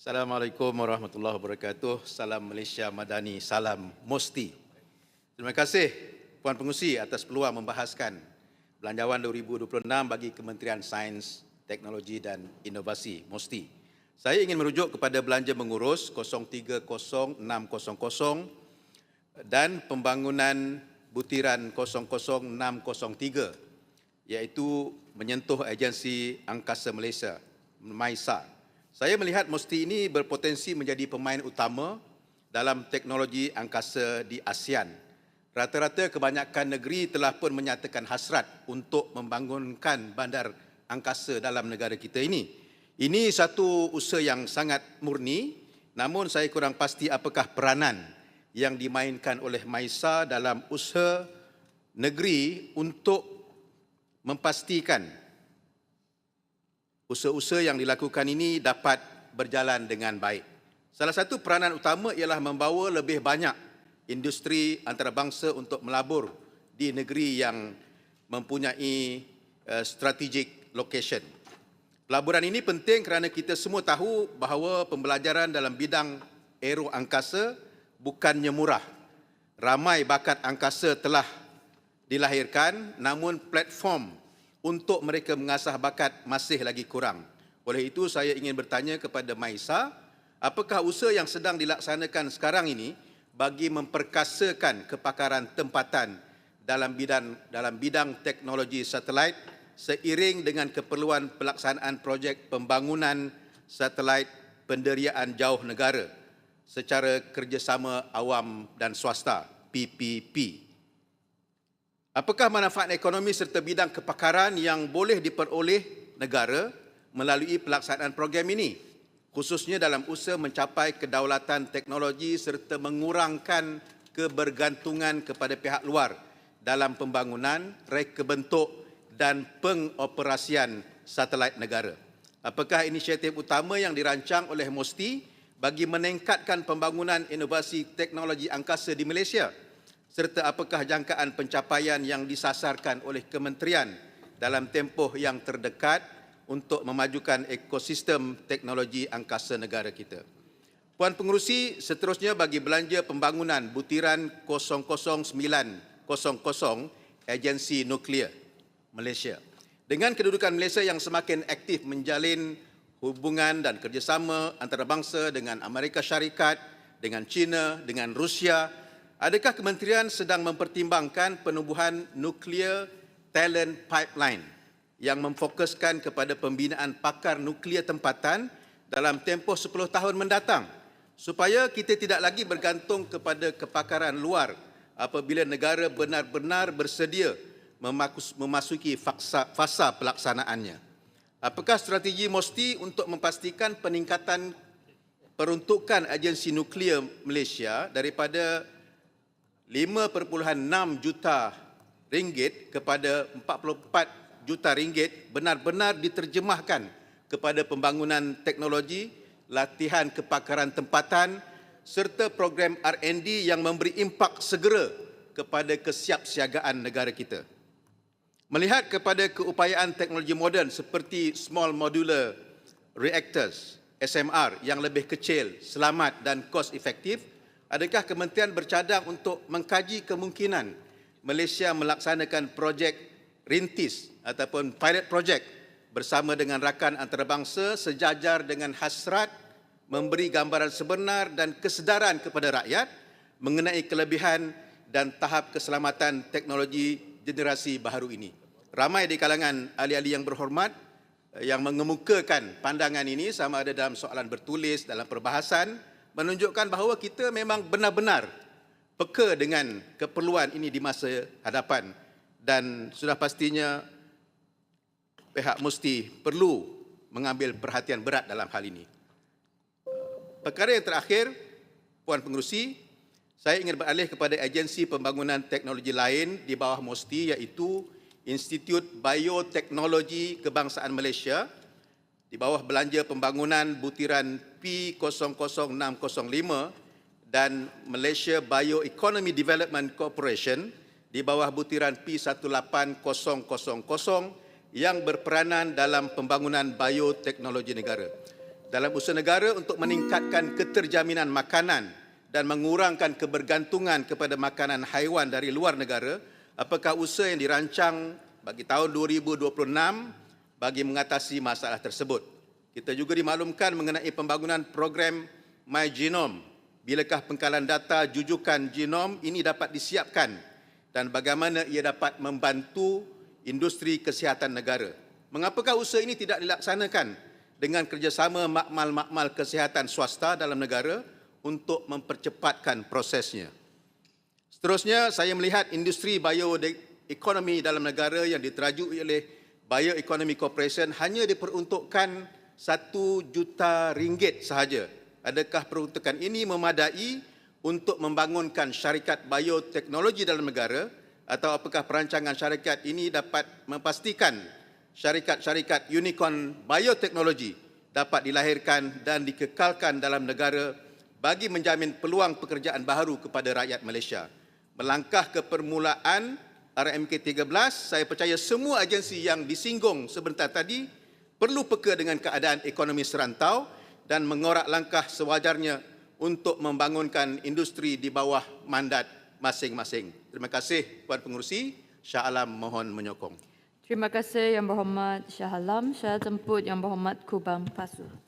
Assalamualaikum warahmatullahi wabarakatuh. Salam Malaysia Madani, salam Mosti. Terima kasih Puan Pengerusi atas peluang membahaskan Belanjawan 2026 bagi Kementerian Sains, Teknologi dan Inovasi, Mosti. Saya ingin merujuk kepada belanja mengurus 030600 dan pembangunan butiran 00603, iaitu menyentuh Agensi Angkasa Malaysia, MAISA. Saya melihat Mosti ini berpotensi menjadi pemain utama dalam teknologi angkasa di ASEAN. Rata-rata kebanyakan negeri telah pun menyatakan hasrat untuk membangunkan bandar angkasa dalam negara kita ini. Ini satu usaha yang sangat murni, namun saya kurang pasti apakah peranan yang dimainkan oleh MAISA dalam usaha negeri untuk memastikan usaha-usaha yang dilakukan ini dapat berjalan dengan baik. Salah satu peranan utama ialah membawa lebih banyak industri antarabangsa untuk melabur di negeri yang mempunyai strategic location. Pelaburan ini penting kerana kita semua tahu bahawa pembelajaran dalam bidang aero angkasa bukannya murah. Ramai bakat angkasa telah dilahirkan, namun platform untuk mereka mengasah bakat masih lagi kurang. Oleh itu saya ingin bertanya kepada MAISA, apakah usaha yang sedang dilaksanakan sekarang ini bagi memperkasakan kepakaran tempatan dalam bidang teknologi satelit seiring dengan keperluan pelaksanaan projek pembangunan satelit penderiaan jauh negara secara kerjasama awam dan swasta, PPP. Apakah manfaat ekonomi serta bidang kepakaran yang boleh diperoleh negara melalui pelaksanaan program ini, khususnya dalam usaha mencapai kedaulatan teknologi serta mengurangkan kebergantungan kepada pihak luar dalam pembangunan, reka bentuk dan pengoperasian satelit negara? Apakah inisiatif utama yang dirancang oleh Mosti bagi meningkatkan pembangunan inovasi teknologi angkasa di Malaysia? Serta apakah jangkaan pencapaian yang disasarkan oleh kementerian dalam tempoh yang terdekat untuk memajukan ekosistem teknologi angkasa negara kita? Puan Pengerusi, seterusnya bagi belanja pembangunan butiran 00900 Agensi Nuklear Malaysia. Dengan kedudukan Malaysia yang semakin aktif menjalin hubungan dan kerjasama antarabangsa dengan Amerika Syarikat, dengan China, dengan Rusia, adakah kementerian sedang mempertimbangkan penubuhan Nuclear Talent Pipeline yang memfokuskan kepada pembinaan pakar nuklear tempatan dalam tempoh 10 tahun mendatang, supaya kita tidak lagi bergantung kepada kepakaran luar apabila negara benar-benar bersedia memasuki fasa pelaksanaannya? Apakah strategi Mosti untuk memastikan peningkatan peruntukan Agensi Nuklear Malaysia daripada 5.6 juta ringgit kepada 44 juta ringgit benar-benar diterjemahkan kepada pembangunan teknologi, latihan kepakaran tempatan serta program R&D yang memberi impak segera kepada kesiapsiagaan negara kita? Melihat kepada keupayaan teknologi moden seperti Small Modular Reactors, SMR, yang lebih kecil, selamat dan kos efektif, adakah kementerian bercadang untuk mengkaji kemungkinan Malaysia melaksanakan projek rintis ataupun pilot project bersama dengan rakan antarabangsa sejajar dengan hasrat memberi gambaran sebenar dan kesedaran kepada rakyat mengenai kelebihan dan tahap keselamatan teknologi generasi baharu ini? Ramai di kalangan ahli-ahli yang berhormat yang mengemukakan pandangan ini, sama ada dalam soalan bertulis, dalam perbahasan, menunjukkan bahawa kita memang benar-benar peka dengan keperluan ini di masa hadapan, dan sudah pastinya pihak Mosti perlu mengambil perhatian berat dalam hal ini. Perkara yang terakhir, Puan Pengerusi, saya ingin beralih kepada agensi pembangunan teknologi lain di bawah Mosti, iaitu Institut Bioteknologi Kebangsaan Malaysia di bawah belanja pembangunan butiran P00605 dan Malaysia Bioeconomy Development Corporation di bawah butiran P18000 yang berperanan dalam pembangunan bioteknologi negara. dalam usaha negara untuk meningkatkan keterjaminan makanan dan mengurangkan kebergantungan kepada makanan haiwan dari luar negara, apakah usaha yang dirancang bagi tahun 2026 bagi mengatasi masalah tersebut? Kita juga dimaklumkan mengenai pembangunan program My Genome. Bilakah pengkalan data jujukan genom ini dapat disiapkan dan bagaimana ia dapat membantu industri kesihatan negara? Mengapakah usaha ini tidak dilaksanakan dengan kerjasama makmal-makmal kesihatan swasta dalam negara untuk mempercepatkan prosesnya? Seterusnya, saya melihat industri bioekonomi dalam negara yang diterajui oleh Bioeconomy Corporation hanya diperuntukkan RM1 juta sahaja. Adakah peruntukan ini memadai untuk membangunkan syarikat bioteknologi dalam negara, atau apakah perancangan syarikat ini dapat memastikan syarikat-syarikat unicorn bioteknologi dapat dilahirkan dan dikekalkan dalam negara bagi menjamin peluang pekerjaan baru kepada rakyat Malaysia? Melangkah ke permulaan RMK 13, saya percaya semua agensi yang disinggung sebentar tadi perlu peka dengan keadaan ekonomi serantau dan mengorak langkah sewajarnya untuk membangunkan industri di bawah mandat masing-masing. Terima kasih Puan Pengerusi. Shah Alam mohon menyokong. Terima kasih Yang Berhormat Shah Alam. Saya jemput Yang Berhormat Kubang Pasu.